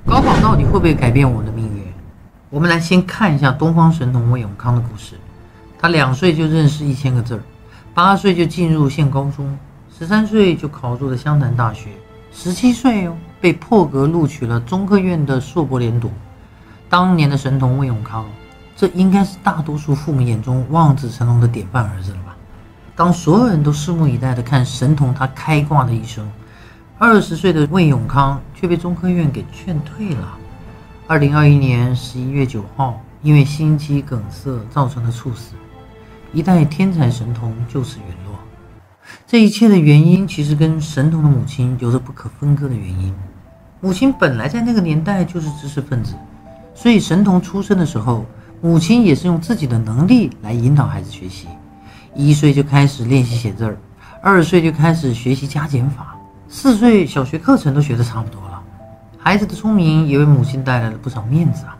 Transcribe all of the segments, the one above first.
高考到底会不会改变我们的命运？我们来先看一下东方神童魏永康的故事。他2岁就认识1000个字儿，8岁就进入县高中，13岁就考入了湘潭大学，17岁被破格录取了中科院的硕博连读。当年的神童魏永康，这应该是大多数父母眼中望子成龙的典范儿子了吧？当所有人都拭目以待的看神童他开挂的一生，20岁的魏永康却被中科院给劝退了。2021年11月9号，因为心肌梗塞造成的猝死，一代天才神童就此陨落。这一切的原因其实跟神童的母亲有着不可分割的原因。母亲本来在那个年代就是知识分子，所以神童出生的时候，母亲也是用自己的能力来引导孩子学习。1岁就开始练习写字儿，2岁就开始学习加减法，4岁小学课程都学得差不多了。孩子的聪明也为母亲带来了不少面子啊。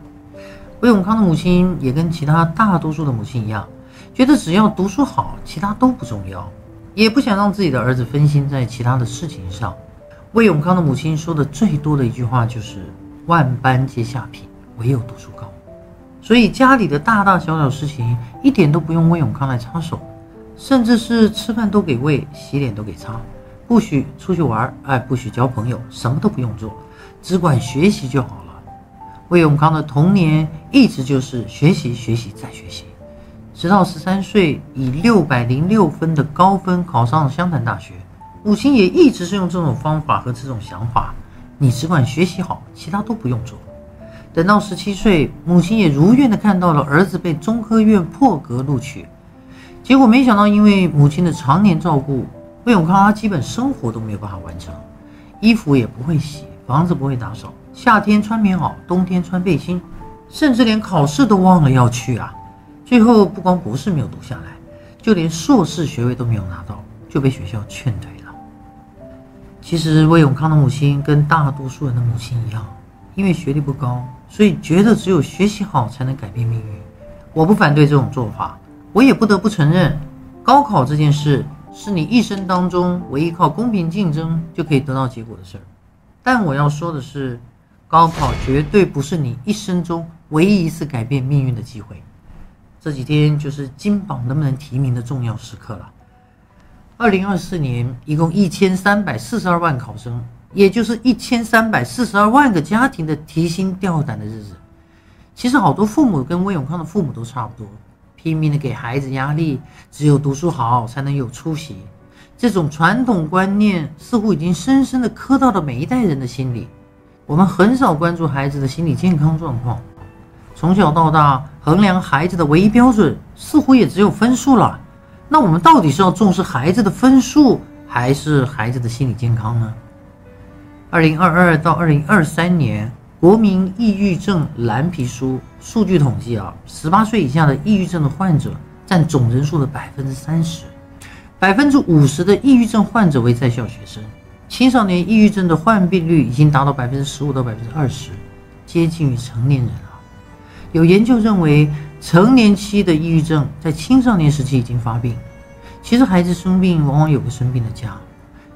魏永康的母亲也跟其他大多数的母亲一样，觉得只要读书好，其他都不重要，也不想让自己的儿子分心在其他的事情上。魏永康的母亲说的最多的一句话就是万般皆下品，唯有读书高。所以家里的大大小小事情一点都不用魏永康来插手，甚至是吃饭都给喂，洗脸都给擦，不许出去玩，不许交朋友，什么都不用做，只管学习就好了。魏永康的童年一直就是学习学习再学习，直到13岁以606分的高分考上了湘潭大学。母亲也一直是用这种方法和这种想法，你只管学习好，其他都不用做。等到17岁，母亲也如愿的看到了儿子被中科院破格录取。结果没想到，因为母亲的常年照顾，魏永康他基本生活都没有办法完成，衣服也不会洗，房子不会打扫，夏天穿棉袄，冬天穿背心，甚至连考试都忘了要去啊。最后不光博士没有读下来，就连硕士学位都没有拿到，就被学校劝退了。其实魏永康的母亲跟大多数人的母亲一样，因为学历不高，所以觉得只有学习好才能改变命运。我不反对这种做法，我也不得不承认，高考这件事是你一生当中唯一靠公平竞争就可以得到结果的事儿。但我要说的是，高考绝对不是你一生中唯一一次改变命运的机会。这几天就是金榜能不能提名的重要时刻了。2024年一共1342万考生，也就是1342万个家庭的提心吊胆的日子。其实好多父母跟魏永康的父母都差不多，拼命的给孩子压力，只有读书好才能有出息。这种传统观念似乎已经深深的刻到了每一代人的心里。我们很少关注孩子的心理健康状况，从小到大衡量孩子的唯一标准似乎也只有分数了。那我们到底是要重视孩子的分数，还是孩子的心理健康呢？2022到2023年国民抑郁症蓝皮书数据统计18岁以下的抑郁症的患者占总人数的30%，50%的抑郁症患者为在校学生，青少年抑郁症的患病率已经达到15%到20%，接近于成年人了。有研究认为，成年期的抑郁症在青少年时期已经发病。其实孩子生病往往有个生病的家。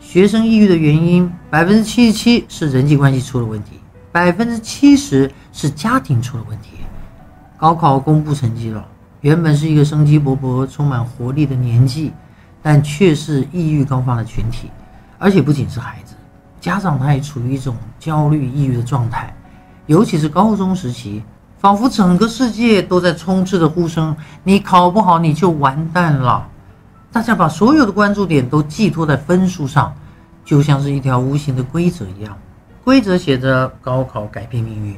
学生抑郁的原因77%是人际关系出了问题，70%是家庭出了问题。高考公布成绩了，原本是一个生机勃勃、充满活力的年纪，但却是抑郁高发的群体。而且不仅是孩子，家长他也处于一种焦虑、抑郁的状态。尤其是高中时期，仿佛整个世界都在充斥着呼声，你考不好你就完蛋了。大家把所有的关注点都寄托在分数上，就像是一条无形的规则一样。规则写着高考改变命运。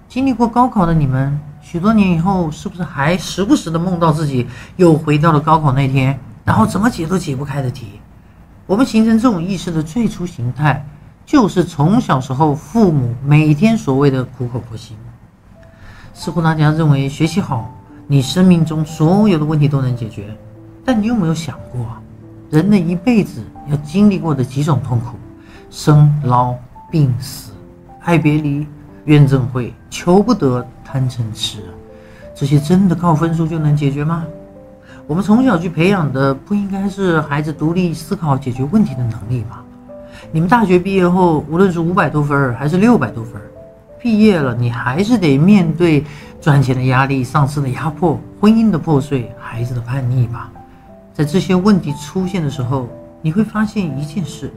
经历过高考的你们，许多年以后是不是还时不时的梦到自己又回到了高考那天，然后怎么解都解不开的题？我们形成这种意识的最初形态，就是从小时候父母每天所谓的苦口婆心。似乎大家认为学习好，你生命中所有的问题都能解决，但你有没有想过人的一辈子要经历过的几种痛苦：生老病死、爱别离、怨憎会、求不得、贪嗔痴，这些真的靠分数就能解决吗？我们从小去培养的不应该是孩子独立思考解决问题的能力吗？你们大学毕业后，无论是500多分还是600多分，毕业了，你还是得面对赚钱的压力、上司的压迫、婚姻的破碎、孩子的叛逆吧。在这些问题出现的时候，你会发现一件事，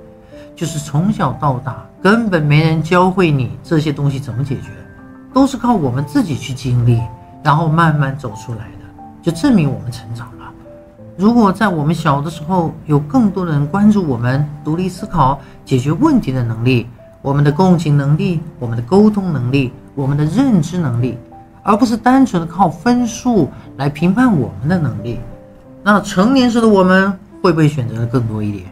就是从小到大根本没人教会你这些东西怎么解决，都是靠我们自己去经历，然后慢慢走出来的，就证明我们成长了。如果在我们小的时候有更多的人关注我们独立思考、解决问题的能力，我们的共情能力、我们的沟通能力、我们的认知能力，而不是单纯的靠分数来评判我们的能力，那成年时的我们会不会选择的更多一点，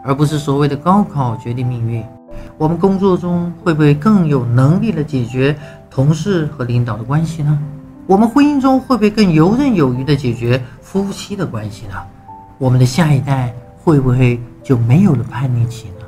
而不是所谓的高考决定命运？我们工作中会不会更有能力的解决同事和领导的关系呢？我们婚姻中会不会更游刃有余的解决夫妻的关系呢？我们的下一代会不会就没有了叛逆期呢？